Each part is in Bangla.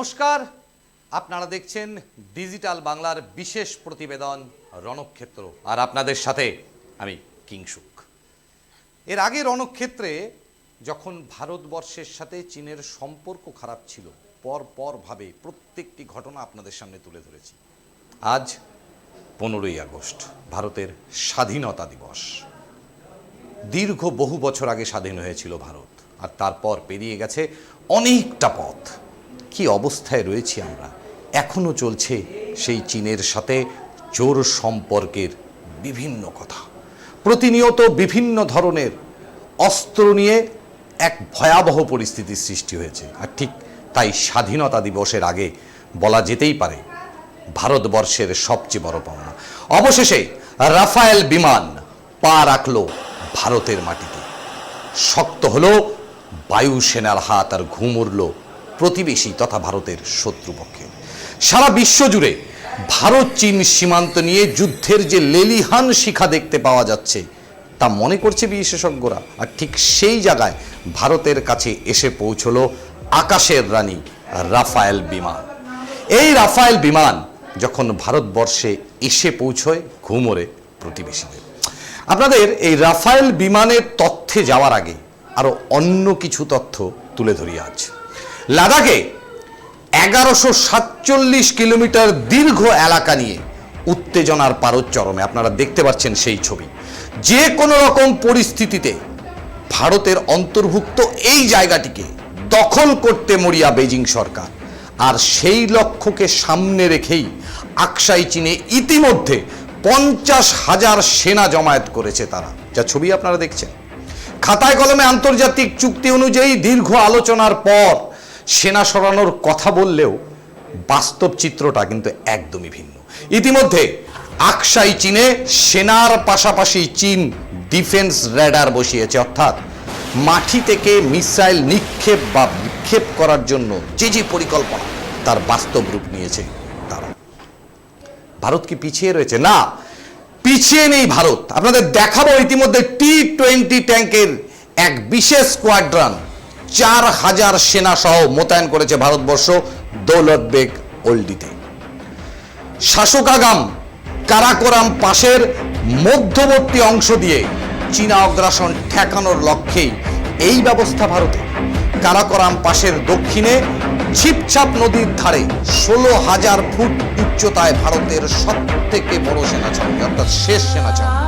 নমস্কার, আপনারা দেখছেন ডিজিটাল বাংলার বিশেষ প্রতিবেদন রণক্ষেত্র, আর আপনাদের সাথে আমি কিংসুক। এর আগে রণক্ষেত্রে যখন ভারতবর্ষের সাথে চীনের সম্পর্ক খারাপ ছিল, পরভাবে প্রত্যেকটি ঘটনা আপনাদের সামনে তুলে ধরেছি। আজ 15ই আগস্ট, ভারতের স্বাধীনতা দিবস। দীর্ঘ বহু বছর আগে স্বাধীন হয়েছিল ভারত, আর তারপর পেরিয়ে গেছে অনেকটা পথ। কি অবস্থায় রয়েছি আমরা? এখনো চলছে সেই চীনের সাথে জোর সম্পর্কের বিভিন্ন কথা। প্রতিনিয়ত বিভিন্ন ধরনের অস্ত্র নিয়ে এক ভয়াবহ পরিস্থিতির সৃষ্টি হয়েছে। আর ঠিক তাই স্বাধীনতা দিবসের আগে বলা যেতেই পারে ভারতবর্ষের সবচেয়ে বড় পাওনা, অবশেষে রাফায়েল বিমান পা রাখল ভারতের মাটিতে। শক্ত হলো বায়ুসেনার হাত, আর ঘুম উড়ল প্রতিবেশী তথা ভারতের শত্রুপক্ষে। সারা বিশ্ব জুড়ে ভারত চীন সীমান্ত নিয়ে যুদ্ধের যে লেলিহান শিখা দেখতে পাওয়া যাচ্ছে, তা মনে করছে বিশেষজ্ঞরা। আর ঠিক সেই জায়গায় ভারতের কাছে এসে পৌঁছলো আকাশের রানী রাফায়েল বিমান। এই রাফায়েল বিমান যখন ভারতবর্ষে এসে পৌঁছয় ঘুমোরে প্রতিবেশীদের। আপনাদের এই রাফায়েল বিমানের তথ্যে যাওয়ার আগে আরো অন্য কিছু তথ্য তুলে ধরি আজ। লাদাখে 1147 কিলোমিটার দীর্ঘ এলাকা নিয়ে উত্তেজনার পারদ-চরমে। আপনারা দেখতে পাচ্ছেন সেই ছবি। যে কোনো রকম পরিস্থিতিতে ভারতের অন্তর্ভুক্ত এই জায়গাটিকে দখল করতে মরিয়া বেজিং সরকার, আর সেই লক্ষ্যকে সামনে রেখেই আকসাই চীনে ইতিমধ্যে 50,000 সেনা জমায়েত করেছে তারা, যা ছবি আপনারা দেখছেন। খাতায় কলমে আন্তর্জাতিক চুক্তি অনুযায়ী দীর্ঘ আলোচনার পর সেনা সরানোর কথা বললেও বাস্তব চিত্রটা কিন্তু একদমই ভিন্ন। ইতিমধ্যে আকসাই চীনে সেনার পাশাপাশি চীন ডিফেন্স রেডার বসিয়েছে, অর্থাৎ মাটি থেকে মিসাইল নিক্ষেপ বা বিক্ষেপ করার জন্য যে পরিকল্পনা, তার বাস্তব রূপ নিয়েছে তারা। ভারত কি পিছিয়ে রয়েছে? না, পিছিয়ে নেই ভারত। আপনাদের দেখাবো ইতিমধ্যে T-20 ট্যাঙ্কের এক বিশেষ স্কোয়াড্রন 4000 সেনা সহ মোতায়েন করেছে ভারতবর্ষ দৌলতবেগ ওল্ডিতে। শাসকাগাম কারাকোরাম পাশের মধ্যবর্তী অংশ দিয়ে চীনা অগ্রাসন ঠেকানোর লক্ষ্যেই এই ব্যবস্থা ভারতে। কারাকোরাম পাশের দক্ষিণে ছিপছাপ নদীর ধারে 16,000 ফুট উচ্চতায় ভারতের সব থেকে বড় সেনা ছাউনি, অর্থাৎ শেষ সেনা ছাউনি।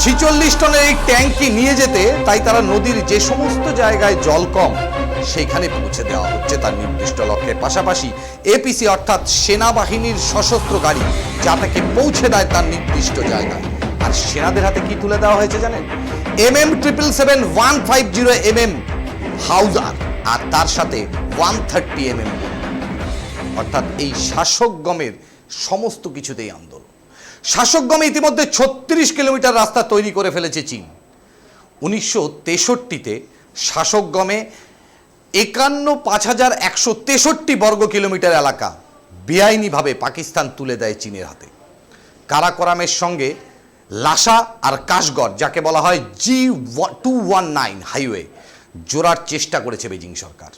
46 টনের এই ট্যাঙ্কি নিয়ে যেতে তাই তারা নদীর যে সমস্ত জায়গায় জল কম, সেইখানে পৌঁছে দেওয়া হচ্ছে তার নির্দিষ্ট লক্ষ্যের। পাশাপাশি এপিসি অর্থাৎ সেনাবাহিনীর সশস্ত্র গাড়ি যা তাকে পৌঁছে দেয় তার নির্দিষ্ট জায়গায়। আর সেনাদের হাতে কি তুলে দেওয়া হয়েছে জানেন? MM777 150mm হাউজার, আর তার সাথে 130mm, অর্থাৎ এই শাসকগমের সমস্ত কিছুতেই আন্দোলন। শাসকগমে ইতিমধ্যে 36 কিলোমিটার রাস্তা তৈরি করে ফেলেছে চীন। 1963-তে শাসকগমে 51,163 বর্গ কিলোমিটার এলাকা বেআইনিভাবে পাকিস্তান তুলে দেয় চীনের হাতে। কারাকোরামের সঙ্গে লাসা আর কাশগড়, যাকে বলা হয় G219 হাইওয়ে, জোড়ার চেষ্টা করেছে বেজিং সরকার।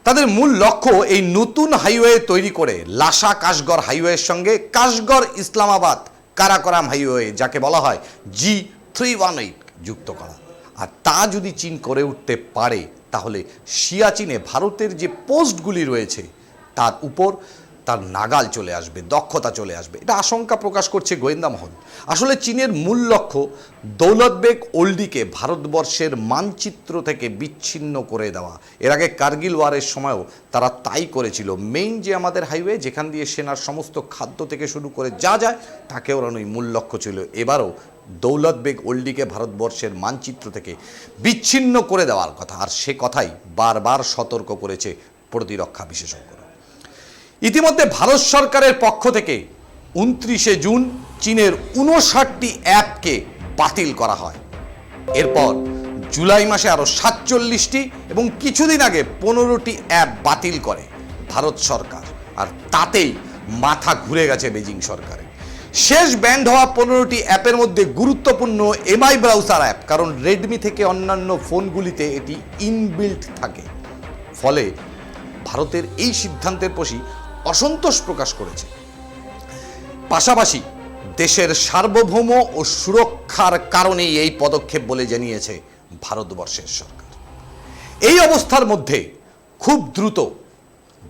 তাদের মূল লক্ষ্য এই নতুন হাইওয়ে তৈরি করে লাসা কাশগড় হাইওয়ের সঙ্গে কাশগড় ইসলামাবাদ কারাকোরাম হাইওয়ে, যাকে বলা হয় G318, যুক্ত করা। আর তা যদি চীন করে উঠতে পারে, তাহলে সিয়াচিনে ভারতের যে পোস্টগুলি রয়েছে তার উপর তার নাগাল চলে আসবে, দক্ষতা চলে আসবে। এটা আশঙ্কা প্রকাশ করছে গোয়েন্দা মহল। আসলে চীনের মূল লক্ষ্য দৌলতবেগ ওল্ডিকে ভারতবর্ষের মানচিত্র থেকে বিচ্ছিন্ন করে দেওয়া। এর আগে কার্গিল ওয়ারের সময়ও তারা তাই করেছিল। মেইন যে আমাদের হাইওয়ে, যেখান দিয়ে সেনার সমস্ত খাদ্য থেকে শুরু করে যা যায় তাকে ওরানোই মূল লক্ষ্য ছিল। এবারও দৌলতবেগ ওল্ডিকে ভারতবর্ষের মানচিত্র থেকে বিচ্ছিন্ন করে দেওয়ার কথা, আর সে কথাই বারবার সতর্ক করেছে প্রতিরক্ষা বিশেষজ্ঞরা। ইতিমধ্যে ভারত সরকারের পক্ষ থেকে 29শে জুন চীনের 59টি অ্যাপকে বাতিল করা হয়। এরপর জুলাই মাসে আরো 47টি এবং কিছুদিন আগে 15টি অ্যাপ বাতিল করে ভারত সরকার। আর তাতেই মাথা ঘুরে গেছে বেজিং সরকারের। শেষ ব্যান্ড হওয়া 15টি অ্যাপের মধ্যে গুরুত্বপূর্ণ এমআই ব্রাউজার অ্যাপ, কারণ রেডমি থেকে অন্যান্য ফোনগুলিতে এটি ইনবিল্ট থাকে। ফলে ভারতের এই সিদ্ধান্তের প্রতি অসন্তোষ প্রকাশ করেছে। পাশাপাশি দেশের সার্বভৌম ও সুরক্ষার কারণেই এই পদক্ষেপ বলে জানিয়েছে ভারতবর্ষের সরকার। এই অবস্থার মধ্যে খুব দ্রুত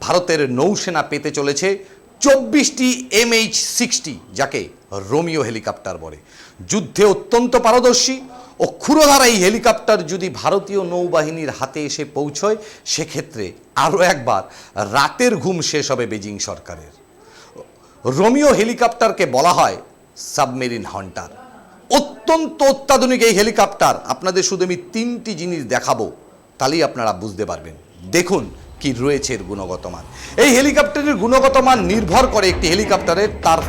ভারতের নৌসেনা পেতে চলেছে 24টি MH-60, যাকে রোমিও হেলিকপ্টার বলে। যুদ্ধে অত্যন্ত পারদর্শী ও ক্ষুরধার এই হেলিকপ্টার যদি ভারতীয় নৌবাহিনীর হাতে এসে পৌঁছয়, সেক্ষেত্রে আরও একবার রাতের ঘুম শেষ হবে বেজিং সরকারের। রোমিও হেলিকপ্টারকে বলা হয় সাবমেরিন হান্টার। অত্যন্ত অত্যাধুনিক এই হেলিকপ্টার, আপনাদের শুধু আমি 3টি জিনিস দেখাবো, তাহলেই আপনারা বুঝতে পারবেন। দেখুন কি রয়েছে এর গুণগত মান। এই হেলিকপ্টারের গুণগত মান নির্ভর করে একটি হেলিকপ্টারের তার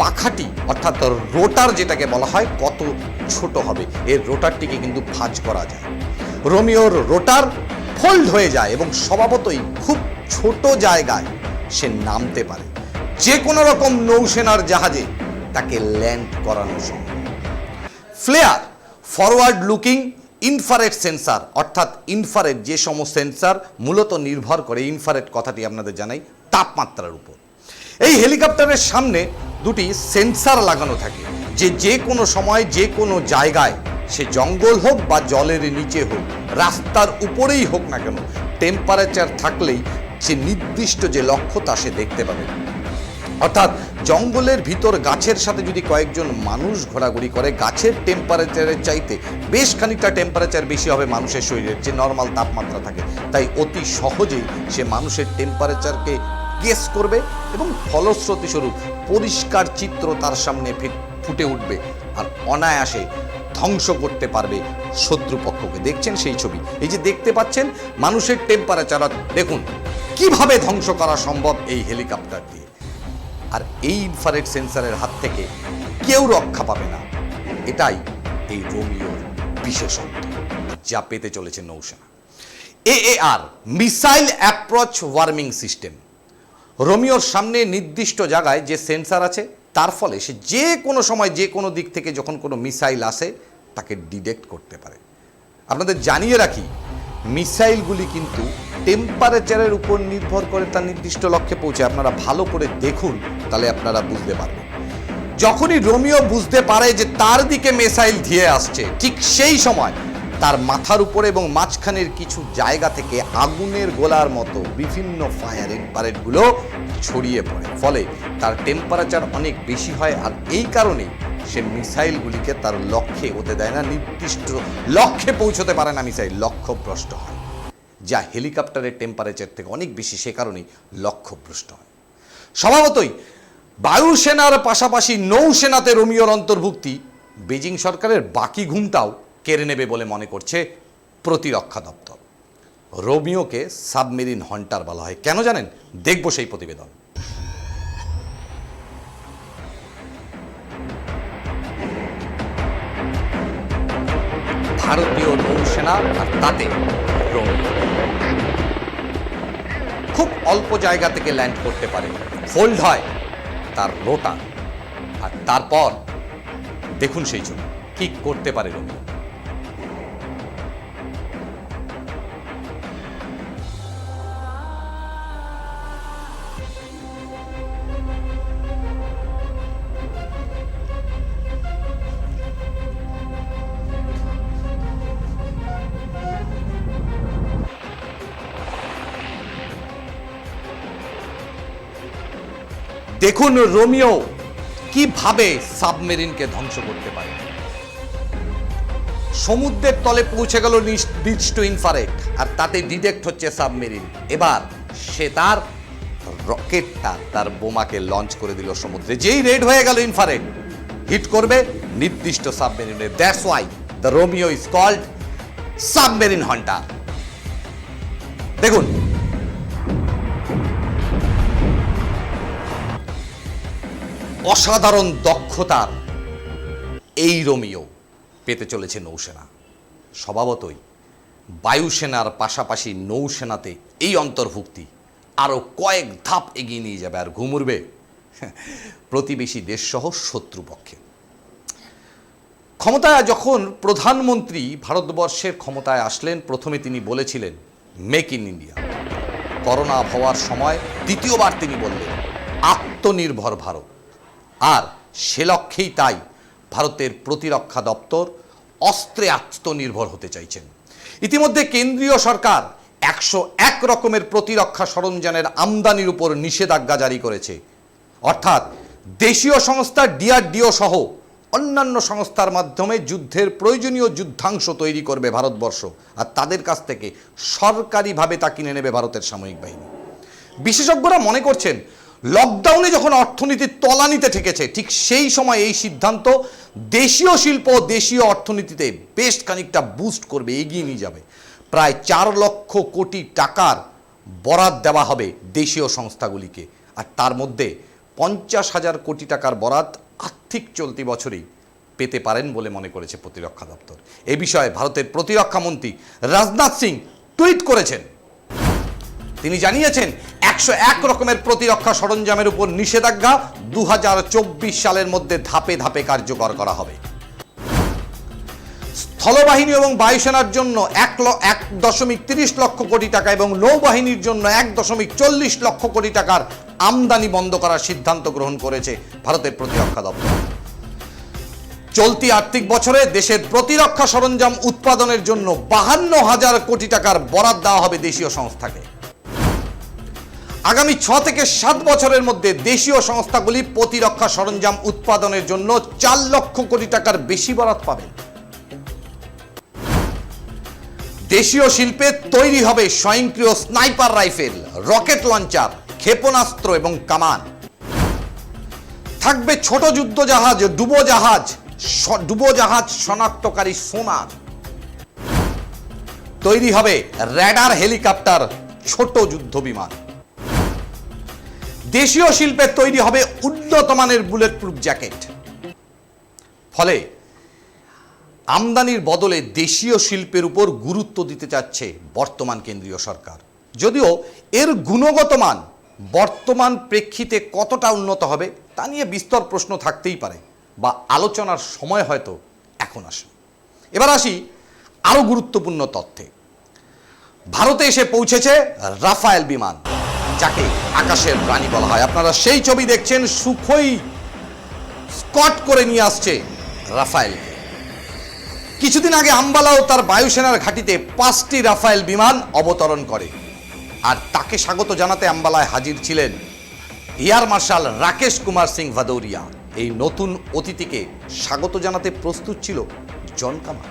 পাখাটি অর্থাৎ রোটার যেটাকে বলা হয় কত ছোট হবে। এর রোটারটিকে কিন্তু ভাঁজ করা যায়। রোমিওর রোটার ফোল্ড হয়ে যায় এবং স্বভাবতই খুব ছোট জায়গায় সে নামতে পারে। যে কোনো রকম নৌসেনার জাহাজে তাকে ল্যান্ড করানো সম্ভব। Flare forward looking infrared sensor, অর্থাৎ ইনফ্রারেড যে সমস্ত সেন্সার মূলত নির্ভর করে, ইনফ্রারেড কথাটি আপনাদের জানাই, তাপমাত্রার উপর। এই হেলিকপ্টারের সামনে 2টি সেন্সার লাগানো থাকে, যে কোনো সময় যে কোনো জায়গায়, সে জঙ্গল হোক বা জলের নিচে হোক, রাস্তার উপরেই হোক না কেন, টেম্পারেচার থাকলেই সে নির্দিষ্ট যে লক্ষ্য তা সে দেখতে পাবে। অর্থাৎ জঙ্গলের ভিতর গাছের সাথে যদি কয়েকজন মানুষ ঘোরাঘুরি করে, গাছের টেম্পারেচারের চাইতে বেশ খানিকটা টেম্পারেচার বেশি হবে মানুষের শরীরের যে নর্মাল তাপমাত্রা থাকে। তাই অতি সহজেই সে মানুষের টেম্পারেচারকে গেস করবে এবং ফলশ্রুতিস্বরূপ পরিষ্কার চিত্র তার সামনে ফুটে উঠবে আর অনায়াসে ধ্বংস করতে পারবে শত্রুপক্ষকে। দেখছেন সেই ছবি, এই যে দেখতে পাচ্ছেন মানুষের টেম্পারেচার, দেখুন কিভাবে ধ্বংস করা সম্ভব এই হেলিকপ্টার দিয়ে। আর এই ইনফ্রারেড সেন্সারের হাত থেকে কেউ রক্ষা পাবে না। এটাই এই রোমিওর বিশেষত্ব, যা পেতে চলেছে নৌসেনা। AAR missile approach warning system. রোমিওর সামনে নির্দিষ্ট জায়গায় যে সেন্সার আছে, তার ফলে সে যে কোনো সময় যে কোনো দিক থেকে যখন কোনো মিসাইল আসে তাকে ডিটেক্ট করতে পারে। আপনাদের জানিয়ে রাখি, মিসাইলগুলি কিন্তু টেম্পারেচারের উপর নির্ভর করে তার নির্দিষ্ট লক্ষ্যে পৌঁছে। আপনারা ভালো করে দেখুন, তাহলে আপনারা বুঝতে পারবেন। যখনই রোমিও বুঝতে পারে যে তার দিকে মিসাইল ধেয়ে আসছে, ঠিক সেই সময় তার মাথার উপরে এবং মাঝখানের কিছু জায়গা থেকে আগুনের গোলার মতো বিভিন্ন ফায়ার ইনফ্রারেডগুলো ছড়িয়ে পড়ে, ফলে তার টেম্পারেচার অনেক বেশি হয়। আর এই কারণেই সে মিসাইলগুলিকে তার লক্ষ্যে হতে দেয় না, নির্দিষ্ট লক্ষ্যে পৌঁছতে পারে না মিসাইল, লক্ষ্যভ্রষ্ট হয়। যা হেলিকপ্টারের টেম্পারেচার থেকে অনেক বেশি, সে কারণেই লক্ষ্যভ্রষ্ট হয়। স্বভাবতই বায়ুসেনার পাশাপাশি নৌসেনাতে রোমিওর অন্তর্ভুক্তি বেজিং সরকারের বাকি ঘুমটাও কেড়ে নেবে বলে মনে করছে প্রতিরক্ষা দপ্তর। রোমিওকে সাবমেরিন হান্টার বলা হয় কেন জানেন? দেখব সেই প্রতিবেদন। ভারতীয় নৌসেনা আর তাতে রোমিও খুব অল্প জায়গা থেকে ল্যান্ড করতে পারে। ফোল্ড হয় তার রোটার, আর তারপর দেখুন সেই ছবি, কি করতে পারে রোমিও। দেখুন রোমিও কিভাবে সাবমেরিনকে ধ্বংস করতে পারে। সমুদ্রের তলে পৌঁছে গেল নির্দিষ্ট ইনফ্রারেড, আর তাতে ডিটেক্ট হচ্ছে সাবমেরিন। এবার সে তার রকেটটা, তার বোমাকে লঞ্চ করে দিল সমুদ্রে। যেই রেড হয়ে গেল ইনফ্রারেড, হিট করবে নির্দিষ্ট সাবমেরিনে। That's why the Romeo is called submarine hunter. দেখুন অসাধারণ দক্ষতার এই রোমিও পেতে চলেছে নৌসেনা। স্বভাবতই বায়ুসেনার পাশাপাশি নৌসেনাতে এই অন্তর্ভুক্তি আরও কয়েক ধাপ এগিয়ে নিয়ে যাবে, আর ঘুম উড়বে প্রতিবেশী দেশসহ শত্রুপক্ষে। ক্ষমতায় যখন প্রধানমন্ত্রী ভারতবর্ষের ক্ষমতায় আসলেন, প্রথমে তিনি বলেছিলেন মেক ইন ইন্ডিয়া। করোনা হওয়ার সময় দ্বিতীয়বার তিনি বললেন আত্মনির্ভর ভারত, আর সে লক্ষ্যেই তাই ভারতের প্রতিরক্ষা দপ্তর অস্ত্রে আত্মনির্ভর হতে চাইছেন। ইতিমধ্যে কেন্দ্রীয় সরকার 101 রকমের প্রতিরক্ষা সরঞ্জামের আমদানির উপর নিষেধাজ্ঞা জারি করেছে। অর্থাৎ দেশীয় সংস্থা ডিআরডিও সহ অন্যান্য সংস্থার মাধ্যমে যুদ্ধের প্রয়োজনীয় যুদ্ধাংশ তৈরি করবে ভারতবর্ষ, আর তাদের কাছ থেকে সরকারিভাবে তা কিনে নেবে ভারতের সামরিক বাহিনী। বিশেষজ্ঞরা মনে করছেন লকডাউনে যখন অর্থনীতির তলানিতে ঠেকেছে, ঠিক সেই সময় এই সিদ্ধান্ত দেশীয় শিল্প ও দেশীয় অর্থনীতিতে বেশ খানিকটা বুস্ট করবে, এগিয়ে নিয়ে যাবে। প্রায় 4 লক্ষ কোটি টাকার বরাদ দেওয়া হবে দেশীয় সংস্থাগুলিকে, আর তার মধ্যে 50,000 কোটি টাকার বরাদ আর্থিক চলতি বছরেই পেতে পারেন বলে মনে করেছে প্রতিরক্ষা দপ্তর। এ বিষয়ে ভারতের প্রতিরক্ষা মন্ত্রী রাজনাথ সিং টুইট করেছেন। তিনি জানিয়েছেন 101 রকমের প্রতিরক্ষা সরঞ্জামের উপর নিষেধাজ্ঞা 2024 সালের মধ্যে ধাপে ধাপে কার্যকর করা হবে। স্থলবাহিনী এবং বায়ুসেনার জন্য 1.30 লক্ষ কোটি টাকা এবং নৌবাহিনীর জন্য 1.40 লক্ষ কোটি টাকার আমদানি বন্ধ করার সিদ্ধান্ত গ্রহণ করেছে ভারতের প্রতিরক্ষা দপ্তর। চলতি আর্থিক বছরে দেশের প্রতিরক্ষা সরঞ্জাম উৎপাদনের জন্য 52,000 কোটি টাকার বরাদ দেওয়া হবে দেশীয় সংস্থাকে। আগামী 6 থেকে 7 বছরের মধ্যে দেশীয় সংস্থাগুলি প্রতিরক্ষা সরঞ্জাম উৎপাদনের জন্য 4 লক্ষ কোটি টাকার বেশি বরাদ পাবে। দেশীয় শিল্পে তৈরি হবে স্বয়ংক্রিয় স্নাইপার রাইফেল, রকেট লঞ্চার, ক্ষেপণাস্ত্র এবং কামান। থাকবে ছোট যুদ্ধজাহাজ, ডুবোজাহাজ শনাক্তকারী সোনার। তৈরি হবে র্যাডার, হেলিকপ্টার, ছোট যুদ্ধ বিমান। দেশীয় শিল্পে তৈরি হবে উন্নত মানের বুলেট প্রুফ জ্যাকেট। ফলে আমদানির বদলে দেশীয় শিল্পের উপর গুরুত্ব দিতে চাচ্ছে বর্তমান কেন্দ্রীয় সরকার। যদিও এর গুণগত মান বর্তমান প্রেক্ষিতে কতটা উন্নত হবে তা নিয়ে বিস্তর প্রশ্ন থাকতেই পারে, বা আলোচনার সময় হয়তো এখন আসে। এবার আসি আরো গুরুত্বপূর্ণ তথ্যে। ভারতে এসে পৌঁছেছে রাফায়েল বিমান, যাকে আকাশের রানী বলা হয়। আপনারা সেই ছবি দেখছেন, সুখোই স্কট করে নিয়ে আসছে রাফায়েলকে। কিছুদিন আগে আম্বালাও তার বায়ুসেনার ঘাঁটিতে 5টি রাফায়েল বিমান অবতরণ করে, আর তাকে স্বাগত জানাতে আম্বালায় হাজির ছিলেন এয়ার মার্শাল রাকেশ কুমার সিং ভাদৌরিয়া। এই নতুন অতিথিকে স্বাগত জানাতে প্রস্তুত ছিল জন কামান।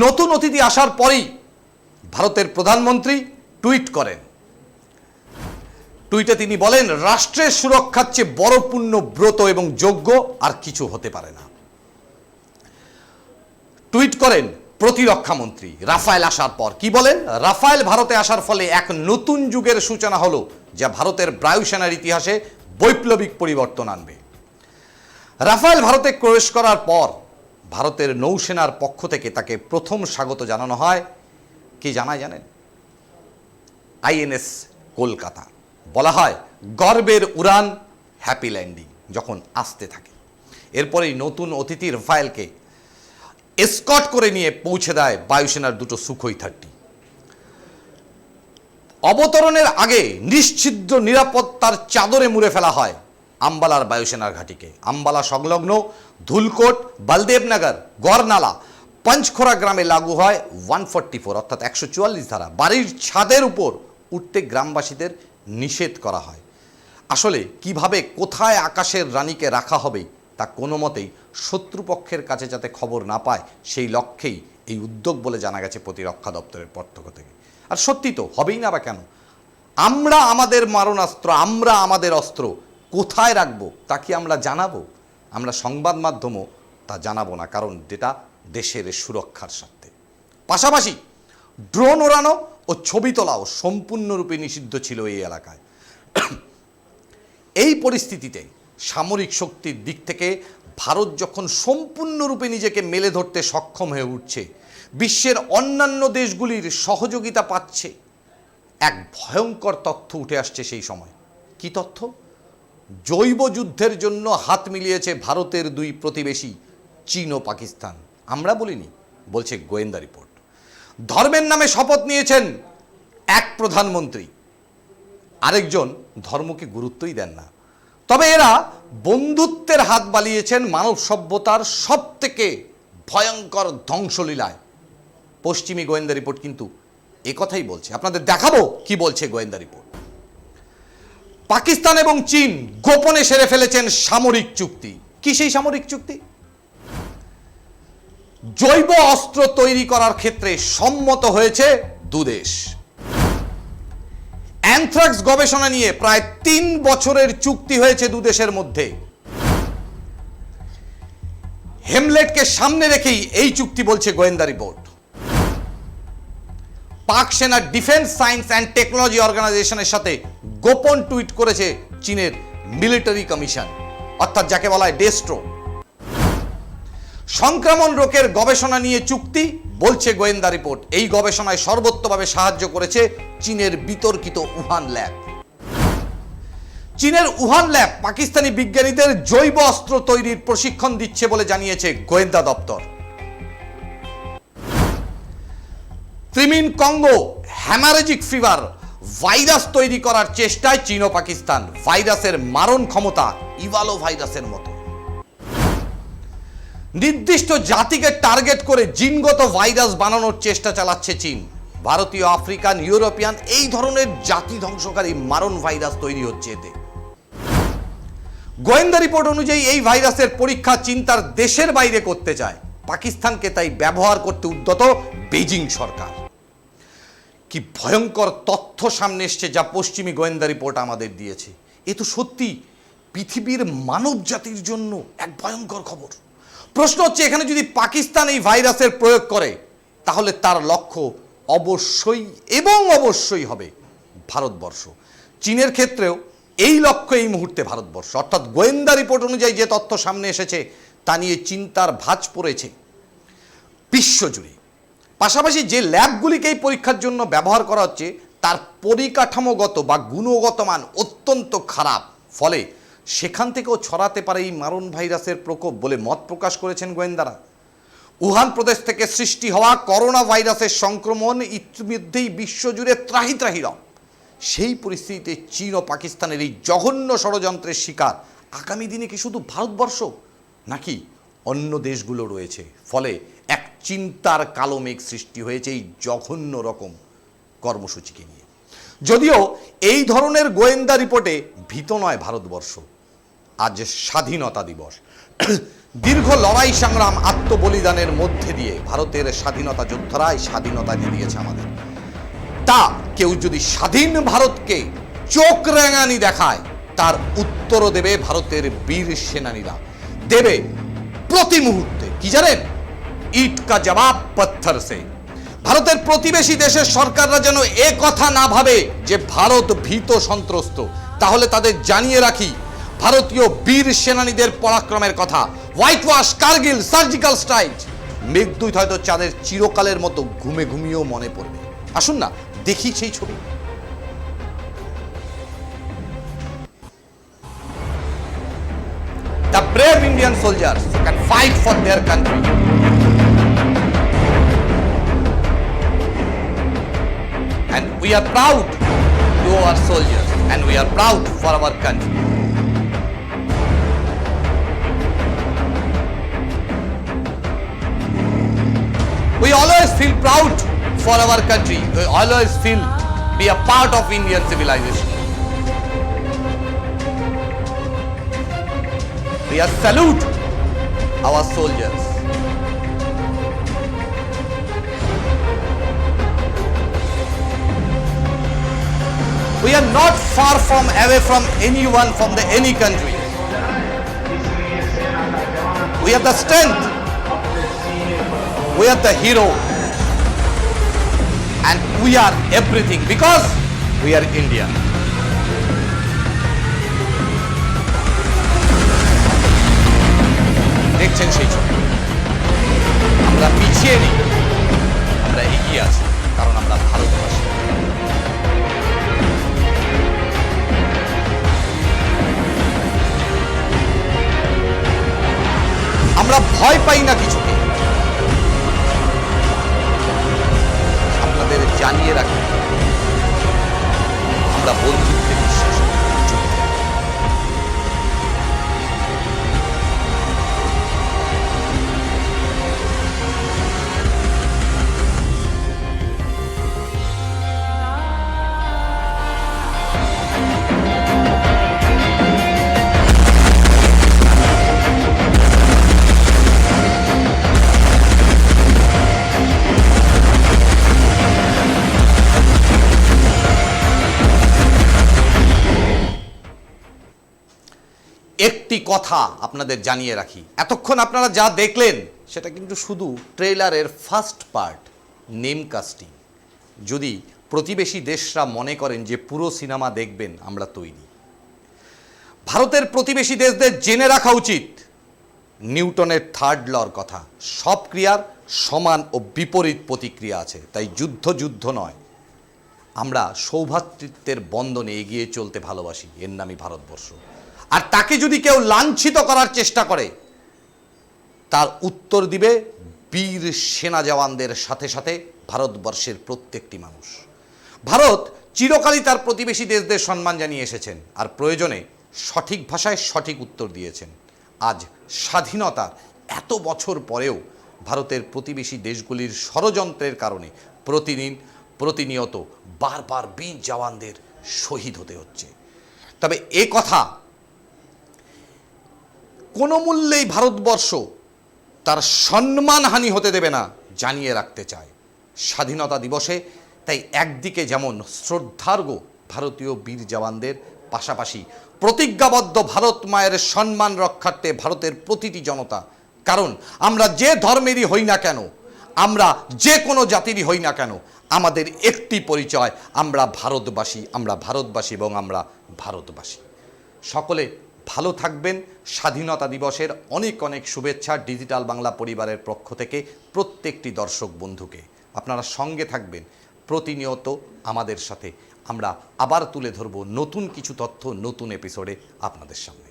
নতুন অতিথি আসার পরেই ভারতের প্রধানমন্ত্রী টুইট করেন। টুইটে তিনি বলেন, রাষ্ট্রের সুরক্ষার চেয়ে বড় পুণ্য, ব্রত এবং যোগ্য আর কিছু হতে পারে না। টুইট করেন প্রতিরক্ষা মন্ত্রী রাফায়েল আসার পর। কি বলেন? রাফায়েল ভারতে আসার ফলে এক নতুন যুগের সূচনা হলো, যা ভারতের বায়ুসেনার ইতিহাসে বৈপ্লবিক পরিবর্তন আনবে। রাফায়েল ভারতে প্রবেশ করার পর ভারতের নৌসেনার পক্ষ থেকে তাকে প্রথম স্বাগত জানানো হয়। কি জানেন? আইএনএস কলকাতা। বলা হয় গর্বের উড়ান, হ্যাপি ল্যান্ডিং যখন আসতে থাকে। এরপরেই নতুন অতিথি রাফায়েলকে এসকর্ট করে নিয়ে পৌঁছে দেয় বায়ুসেনার দুটো সুখোই 30। অবতরণের আগে নিশ্ছিদ্র নিরাপত্তার চাদরে মুড়ে ফেলা হয় আম্বালার বায়ুসেনার ঘাঁটিকে। আম্বালা সংলগ্ন ধুলকোট, বলদেবনগর, গড়নালা, পঞ্চখোরা গ্রামে লাগু হয় 144 অর্থাৎ 144 ধারা। বাড়ির ছাদের উপর উঠতে গ্রামবাসীদের নিষেধ করা হয়। আসলে কিভাবে, কোথায় আকাশের রানীকে রাখা হবে তা কোনো মতেই শত্রুপক্ষের কাছে যাতে খবর না পায়, সেই লক্ষ্যেই এই উদ্যোগ বলে জানা গেছে প্রতিরক্ষা দপ্তরের পক্ষ থেকে। আর সত্যি তো হবেই না বা কেন? আমরা আমাদের মারণাস্ত্র, আমরা আমাদের অস্ত্র কোথায় রাখবো তা কি আমরা জানাবো? আমরা সংবাদ মাধ্যমও তা জানাবো না, কারণ যেটা দেশের সুরক্ষার স্বার্থে। পাশাপাশি ড্রোন ওড়ানো ও ছবি তোলাও সম্পূর্ণরূপে নিষিদ্ধ ছিল এই এলাকায়। এই পরিস্থিতিতে সামরিক শক্তির দিক থেকে ভারত যখন সম্পূর্ণরূপে নিজেকে মেলে ধরতে সক্ষম হয়ে উঠছে, বিশ্বের অন্যান্য দেশগুলির সহযোগিতা পাচ্ছে, এক ভয়ঙ্কর তথ্য উঠে আসছে সেই সময়। কি তথ্য? জৈব যুদ্ধের জন্য হাত মিলিয়েছে ভারতের দুই প্রতিবেশী চীন ও পাকিস্তান। আমরা বলিনি, বলছে গোয়েন্দা রিপোর্ট। ধর্মের নামে শপথ নিয়েছেন এক প্রধানমন্ত্রী, আরেকজন ধর্মকে গুরুত্বই দেন না। তবে এরা বন্ধুত্বের হাত বাড়িয়েছেন মানব সভ্যতার সব থেকে ভয়ঙ্কর ধ্বংসলীলায়। পশ্চিমী গোয়েন্দা রিপোর্ট কিন্তু একথাই বলছে। আপনাদের দেখাবো কি বলছে গোয়েন্দা রিপোর্ট। পাকিস্তান এবং চীন গোপনে সেরে ফেলেছেন সামরিক চুক্তি। কি সেই সামরিক চুক্তি? জৈব অস্ত্র তৈরি করার ক্ষেত্রে সম্মত হয়েছে দুদেশ। অ্যানথ্রাক্স গবেষণা নিয়ে প্রায় 3 বছরের চুক্তি হয়েছে দুদেশের মধ্যে। হেমলেটকে সামনে রেখেই এই চুক্তি বলছে গোয়েন্দা রিপোর্ট। পাক সেনার ডিফেন্স সায়েন্স অ্যান্ড টেকনোলজি অর্গানাইজেশনের সাথে গোপন টুইট করেছে চীনের মিলিটারি কমিশন, অর্থাৎ যাকে বলা হয় ডেস্ট্রো। সংক্রমণ রোগের গবেষণা নিয়ে চুক্তি বলছে গোয়েন্দা রিপোর্ট। এই গবেষণায় সর্বোত্তভাবে সাহায্য করেছে চীনের বিতর্কিত উহান ল্যাব। চীনের উহান ল্যাব পাকিস্তানি বিজ্ঞানীদের জৈব অস্ত্র তৈরির প্রশিক্ষণ দিচ্ছে বলে জানিয়েছে গোয়েন্দা দপ্তর। ত্রিমিন কঙ্গো হ্যামারেজিক ফিভার ভাইরাস তৈরি করার চেষ্টায় চীন ও পাকিস্তান। ভাইরাসের মারণ ক্ষমতা ইভালো ভাইরাসের মতো। নির্দিষ্ট জাতিকে টার্গেট করে জিনগত ভাইরাস বানানোর চেষ্টা চালাচ্ছে চীন। ভারতীয়, আফ্রিকান, ইউরোপিয়ান এই ধরনের জাতি ধ্বংসকারী মারণ ভাইরাস তৈরি হচ্ছে এতে। গোয়েন্দা রিপোর্ট অনুযায়ী এই ভাইরাসের পরীক্ষা চীন তার দেশের বাইরে করতে চায়। পাকিস্তানকে তাই ব্যবহার করতে উদ্যত বেজিং সরকার। কি ভয়ঙ্কর তথ্য সামনে এসছে যা পশ্চিমী গোয়েন্দা রিপোর্ট আমাদের দিয়েছে। এ তো সত্যি পৃথিবীর মানব জাতির জন্য এক ভয়ঙ্কর খবর। প্রশ্ন হচ্ছে, এখানে যদি পাকিস্তান এই ভাইরাসের প্রয়োগ করে তাহলে তার লক্ষ্য অবশ্যই এবং অবশ্যই হবে ভারতবর্ষ। চীনের ক্ষেত্রেও এই লক্ষ্য এই মুহূর্তে ভারতবর্ষ। অর্থাৎ গোয়েন্দা রিপোর্ট অনুযায়ী যে তথ্য সামনে এসেছে তা নিয়ে চিন্তার ভাঁজ পড়েছে বিশ্বজুড়ে। পাশাপাশি যে ল্যাবগুলিকে এই পরীক্ষার জন্য ব্যবহার করা হচ্ছে তার পরিকাঠামোগত বা গুণগত মান অত্যন্ত খারাপ। ফলে সেখান থেকেও ছড়াতে পারে এই মারণ ভাইরাসের প্রকোপ বলে মত প্রকাশ করেছেন গোয়েন্দারা। উহান প্রদেশ থেকে সৃষ্টি হওয়া করোনা ভাইরাসের সংক্রমণ ইতিমধ্যেই বিশ্বজুড়ে ত্রাহি ত্রাহি রব। সেই পরিস্থিতিতে চীন ও পাকিস্তানের এই জঘন্য ষড়যন্ত্রের শিকার আগামী দিনে কি শুধু ভারতবর্ষ নাকি অন্য দেশগুলো রয়েছে? ফলে এক চিন্তার কালো মেঘ সৃষ্টি হয়েছে এই জঘন্য রকম কর্মসূচিকে নিয়ে। যদিও এই ধরনের গোয়েন্দা রিপোর্টে ভীত নয় ভারতবর্ষ। আজ স্বাধীনতা দিবস। দীর্ঘ লড়াই সংগ্রাম আত্মবলিদানের মধ্যে দিয়ে ভারতের স্বাধীনতা যোদ্ধারা এই স্বাধীনতা দিয়ে দিয়েছে আমাদের। তা কেউ যদি স্বাধীন ভারতকে চোখ রাঙানি দেখায় তার উত্তরও দেবে ভারতের বীর সেনানীরা। দেবে প্রতি মুহূর্তে। কি জানেন? ইট কা জবাব পত্থর সে। ভারতের প্রতিবেশী দেশের সরকাররা যেন এ কথা না ভাবে যে ভারত ভীত সন্ত্রস্ত। তাহলে তাদের জানিয়ে রাখি ভারতীয় বীর সেনানীদের পরাক্রমের কথা। White wash, Kargil, surgical strike, Meghdoot হয়তো চাঁদের চিরকালের মতো ঘুমে ঘুমিয়েও মনে পড়বে। আসুন না দেখি সেই ছবি। The brave Indian soldiers who can fight for their country. And we are proud to our soldiers and we are proud for our country. We always feel proud for our country. We always feel be a part of Indian civilization. We salute our soldiers. We are not far from away from anyone from any country. We are the strength. We are the hero. And we are everything because we are Indian. দেখছেন সেই ছবি। আমরা পিছিয়ে নেই, আমরা এগিয়ে আছি, কারণ আমরা ভারতবাসী। আমরা ভয় পাই না কিছুকে। আপনাদের জানিয়ে রাখি আমরা বন্ধুত্বে বিশ্বাস করি। একটি কথা আপনাদের জানিয়ে রাখি, এতক্ষণ আপনারা যা দেখলেন সেটা কিন্তু শুধু ট্রেলারের ফার্স্ট পার্ট, নেম কাস্টিং। যদি প্রতিবেশী দেশরা মনে করেন যে পুরো সিনেমা দেখবেন, আমরা তৈরি। ভারতের প্রতিবেশী দেশদের জেনে রাখা উচিত নিউটনের থার্ড লর কথা, সব ক্রিয়ার সমান ও বিপরীত প্রতিক্রিয়া আছে। তাই যুদ্ধ নয়, আমরা সৌভ্রাতৃত্বের বন্ধনে এগিয়ে চলতে ভালোবাসি, এর নামই ভারতবর্ষ। আর তাকে যদি কেউ লাঞ্ছিত করার চেষ্টা করে, তার উত্তর দিবে বীর সেনা জওয়ানদের সাথে সাথে ভারতবর্ষের প্রত্যেকটি মানুষ। ভারত চিরকালই তার প্রতিবেশী দেশদের সম্মান জানিয়ে এসেছেন, আর প্রয়োজনে সঠিক ভাষায় সঠিক উত্তর দিয়েছেন। আজ স্বাধীনতার এত বছর পরেও ভারতের প্রতিবেশী দেশগুলির ষড়যন্ত্রের কারণে প্রতিনিয়ত বারবার বীর জওয়ানদের শহীদ হতে হচ্ছে। তবে এ কথা কোনো মূল্যেই ভারতবর্ষ তার সম্মানহানি হতে দেবে না, জানিয়ে রাখতে চায় স্বাধীনতা দিবসে। তাই একদিকে যেমন শ্রদ্ধার্ঘ ভারতীয় বীর জওয়ানদের, পাশাপাশি প্রতিজ্ঞাবদ্ধ ভারত মায়ের সম্মান রক্ষার্থে ভারতের প্রতিটি জনতা। কারণ আমরা যে ধর্মেরই হই না কেন, আমরা যে কোনো জাতিরই হই না কেন, আমাদের একটি পরিচয়, আমরা ভারতবাসী এবং আমরা ভারতবাসী। সকলে ভালো থাকবেন। স্বাধীনতা দিবসের অনেক অনেক শুভেচ্ছা ডিজিটাল বাংলা পরিবারের পক্ষ থেকে প্রত্যেকটি দর্শক বন্ধুকে। আপনারা সঙ্গে থাকবেন প্রতিনিয়ত আমাদের সাথে। আমরা আবার তুলে ধরব নতুন কিছু তথ্য নতুন এপিসোডে আপনাদের সামনে।